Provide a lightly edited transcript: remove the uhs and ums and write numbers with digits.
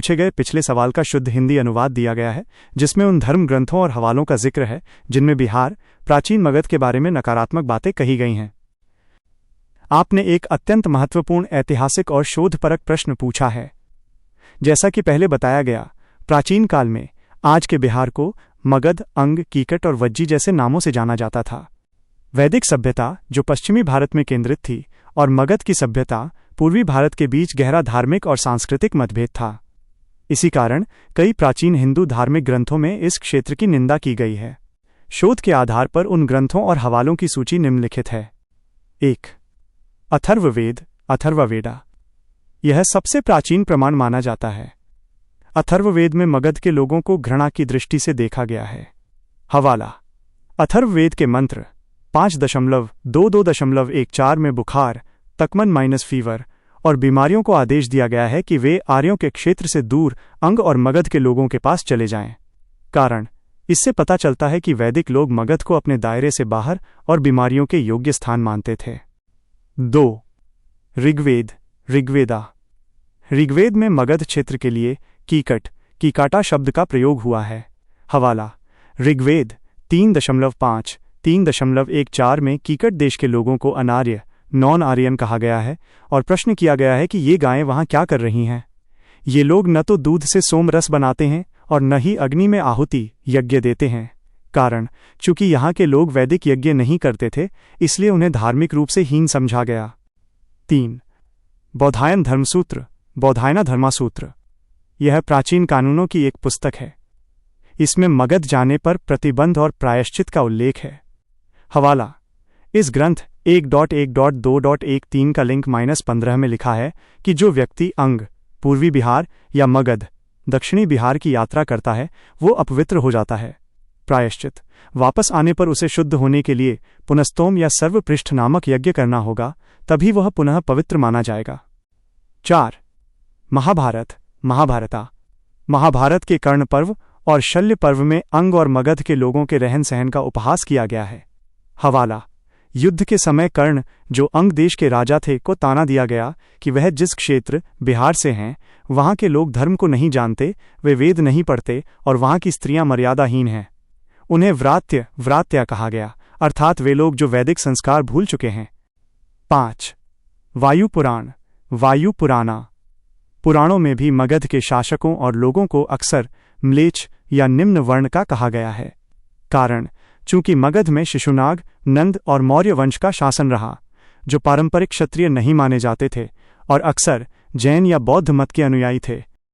पूछे गए पिछले सवाल का शुद्ध हिंदी अनुवाद दिया गया है, जिसमें उन धर्म ग्रंथों और हवालों का जिक्र है जिनमें बिहार, प्राचीन मगध के बारे में नकारात्मक बातें कही गई हैं। आपने एक अत्यंत महत्वपूर्ण ऐतिहासिक और शोधपरक प्रश्न पूछा है। जैसा कि पहले बताया गया, प्राचीन काल में आज के बिहार को मगध, अंग, कीकट और वज्जी जैसे नामों से जाना जाता था। वैदिक सभ्यता, जो पश्चिमी भारत में केंद्रित थी, और मगध की सभ्यता, पूर्वी भारत के बीच गहरा धार्मिक और सांस्कृतिक मतभेद था। इसी कारण कई प्राचीन हिंदू धार्मिक ग्रंथों में इस क्षेत्र की निंदा की गई है। शोध के आधार पर उन ग्रंथों और हवालों की सूची निम्नलिखित है। 1. अथर्ववेद, अथर्ववेदा। यह सबसे प्राचीन प्रमाण माना जाता है। अथर्ववेद में मगध के लोगों को घृणा की दृष्टि से देखा गया है। हवाला: अथर्ववेद के मंत्र 5.22.14 में बुखार, तकमन -फीवर और बीमारियों को आदेश दिया गया है कि वे आर्यों के क्षेत्र से दूर अंग और मगध के लोगों के पास चले जाएं। कारण: इससे पता चलता है कि वैदिक लोग मगध को अपने दायरे से बाहर और बीमारियों के योग्य स्थान मानते थे। 2. ऋग्वेद, ऋग्वेदा। ऋग्वेद में मगध क्षेत्र के लिए कीकट, कीकाटा शब्द का प्रयोग हुआ है। हवाला: ऋग्वेद 3.5-3.14 में कीकट देश के लोगों को अनार्य, नॉन आर्यन कहा गया है और प्रश्न किया गया है कि ये गायें वहां क्या कर रही हैं। ये लोग न तो दूध से सोम रस बनाते हैं और न ही अग्नि में आहुति यज्ञ देते हैं। कारण: चूंकि यहाँ के लोग वैदिक यज्ञ नहीं करते थे, इसलिए उन्हें धार्मिक रूप से हीन समझा गया। 3. बौधायन धर्मसूत्र, बौधायना धर्मासूत्र। यह प्राचीन कानूनों की एक पुस्तक है। इसमें मगध जाने पर प्रतिबंध और प्रायश्चित का उल्लेख है। हवाला: इस ग्रंथ 1.1.2.13 का लिंक -15 में लिखा है कि जो व्यक्ति अंग, पूर्वी बिहार या मगध, दक्षिणी बिहार की यात्रा करता है वो अपवित्र हो जाता है। प्रायश्चित: वापस आने पर उसे शुद्ध होने के लिए पुनस्तोम या सर्वपृष्ठ नामक यज्ञ करना होगा, तभी वह पुनः पवित्र माना जाएगा। 4. महाभारत, महाभारता। महाभारत के कर्ण पर्व और शल्य पर्व में अंग और मगध के लोगों के रहन सहन का उपहास किया गया है। हवाला: युद्ध के समय कर्ण, जो अंग देश के राजा थे, को ताना दिया गया कि वह जिस क्षेत्र बिहार से हैं वहां के लोग धर्म को नहीं जानते, वे वेद नहीं पढ़ते और वहां की स्त्रियां मर्यादाहीन हैं। उन्हें व्रात्य, व्रात्या कहा गया, अर्थात वे लोग जो वैदिक संस्कार भूल चुके हैं। 5. वायु पुराण, वायु पुराना। पुराणों में भी मगध के शासकों और लोगों को अक्सर म्लेच्छ या निम्न वर्ण का कहा गया है। कारण: चूंकि मगध में शिशुनाग, नंद और मौर्य वंश का शासन रहा, जो पारंपरिक क्षत्रिय नहीं माने जाते थे और अक्सर जैन या बौद्ध मत के अनुयायी थे।